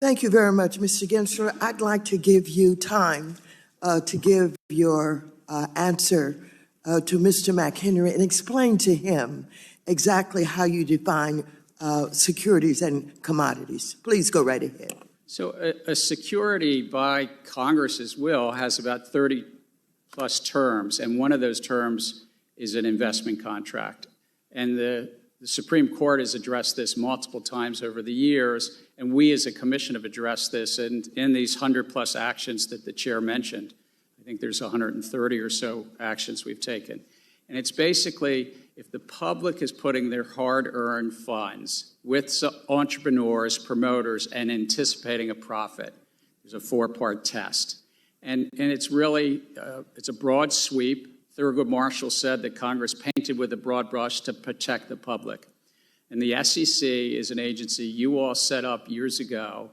Thank you very much, Mr. Gensler. I'd like to give you time to give your answer to Mr. McHenry and explain to him exactly how you define securities and commodities. Please go right ahead. So a security by Congress's will has about 30 plus terms, and one of those terms is an investment contract. And the Supreme Court has addressed this multiple times over the years, and we as a commission have addressed this in these 100 plus actions that the chair mentioned. I think there's 130 or so actions we've taken. And it's basically, if the public is putting their hard-earned funds with entrepreneurs, promoters, and anticipating a profit, there's a four-part test. And it's really, it's a broad sweep. Thurgood Marshall said that Congress painted with a broad brush to protect the public. And the SEC is an agency you all set up years ago,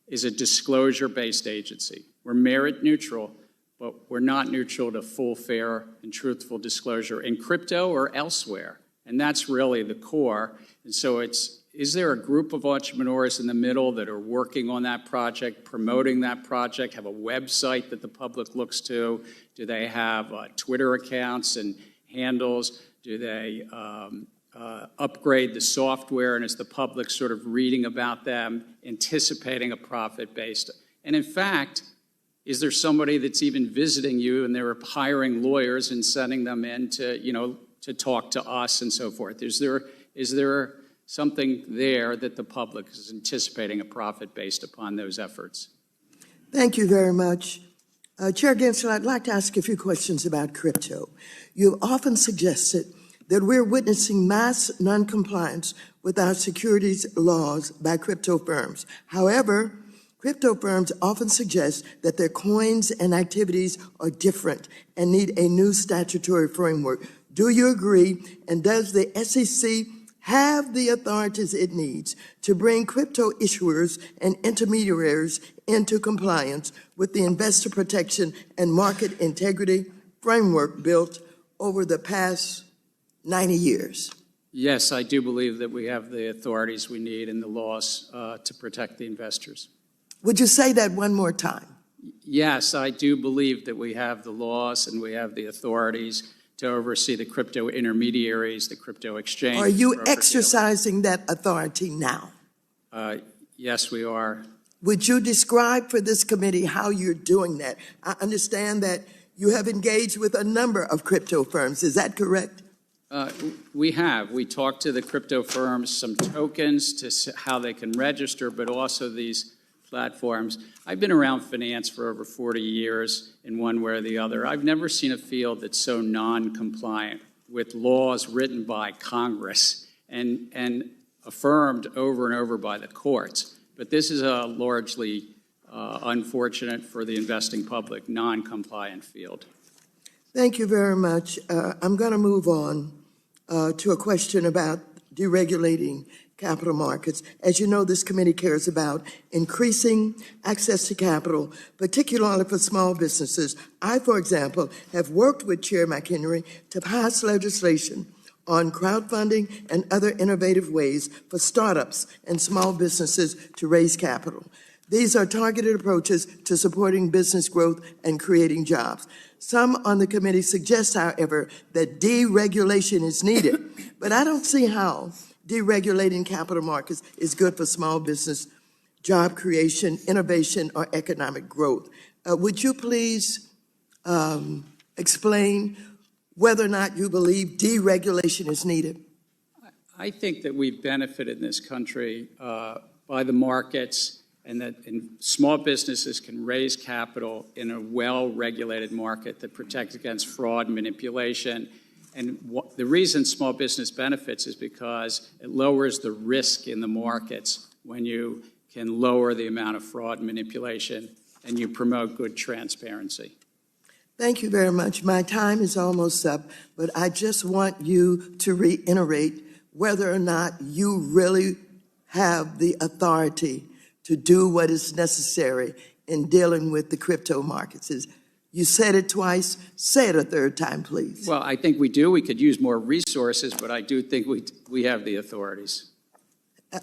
is a disclosure-based agency. We're merit neutral, but we're not neutral to full, fair, and truthful disclosure in crypto or elsewhere. And that's really the core. And so is there a group of entrepreneurs in the middle that are working on that project, promoting that project, have a website that the public looks to? Do they have Twitter accounts and handles? Do they upgrade the software, and is the public sort of reading about them, anticipating a profit based? And in fact, is there somebody that's even visiting you and they're hiring lawyers and sending them in to, to talk to us and so forth? Is there something there that the public is anticipating a profit based upon those efforts? Thank you very much. Chair Gensler, I'd like to ask a few questions about crypto. You've often suggested that we're witnessing mass noncompliance with our securities laws by crypto firms. However, crypto firms often suggest that their coins and activities are different and need a new statutory framework. Do you agree? And does the SEC have the authorities it needs to bring crypto issuers and intermediaries into compliance with the investor protection and market integrity framework built over the past 90 years? Yes, I do believe that we have the authorities we need and the laws to protect the investors. Would you say that one more time? Yes, I do believe that we have the laws and we have the authorities to oversee the crypto intermediaries, the crypto exchange. Are you exercising that authority now? Yes, we are. Would you describe for this committee how you're doing that? I understand that you have engaged with a number of crypto firms. Is that correct? We have. We talked to the crypto firms, some tokens to how they can register, but also these platforms. I've been around finance for over 40 years in one way or the other. I've never seen a field that's so non-compliant with laws written by Congress and affirmed over and over by the courts. But this is a largely unfortunate for the investing public, non-compliant field. Thank you very much. I'm going to move on to a question about deregulating capital markets. As you know, this committee cares about increasing access to capital, particularly for small businesses. I, for example, have worked with Chair McHenry to pass legislation on crowdfunding and other innovative ways for startups and small businesses to raise capital. These are targeted approaches to supporting business growth and creating jobs. Some on the committee suggest, however, that deregulation is needed, but I don't see how deregulating capital markets is good for small business, job creation, innovation, or economic growth. Would you please explain whether or not you believe deregulation is needed? I think that we've benefited in this country by the markets, and that small businesses can raise capital in a well-regulated market that protects against fraud and manipulation. And the reason small business benefits is because it lowers the risk in the markets when you can lower the amount of fraud and manipulation and you promote good transparency. Thank you very much. My time is almost up, but I just want you to reiterate whether or not you really have the authority to do what is necessary in dealing with the crypto markets. You said it twice. Say it a third time, please. Well, I think we do. We could use more resources, but I do think we have the authorities.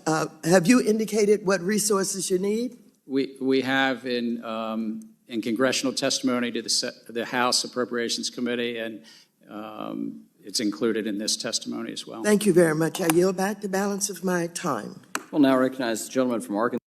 Have you indicated what resources you need? We have in congressional testimony to the House Appropriations Committee, and it's included in this testimony as well. Thank you very much. I yield back the balance of my time. We'll now recognize the gentleman from Arkansas.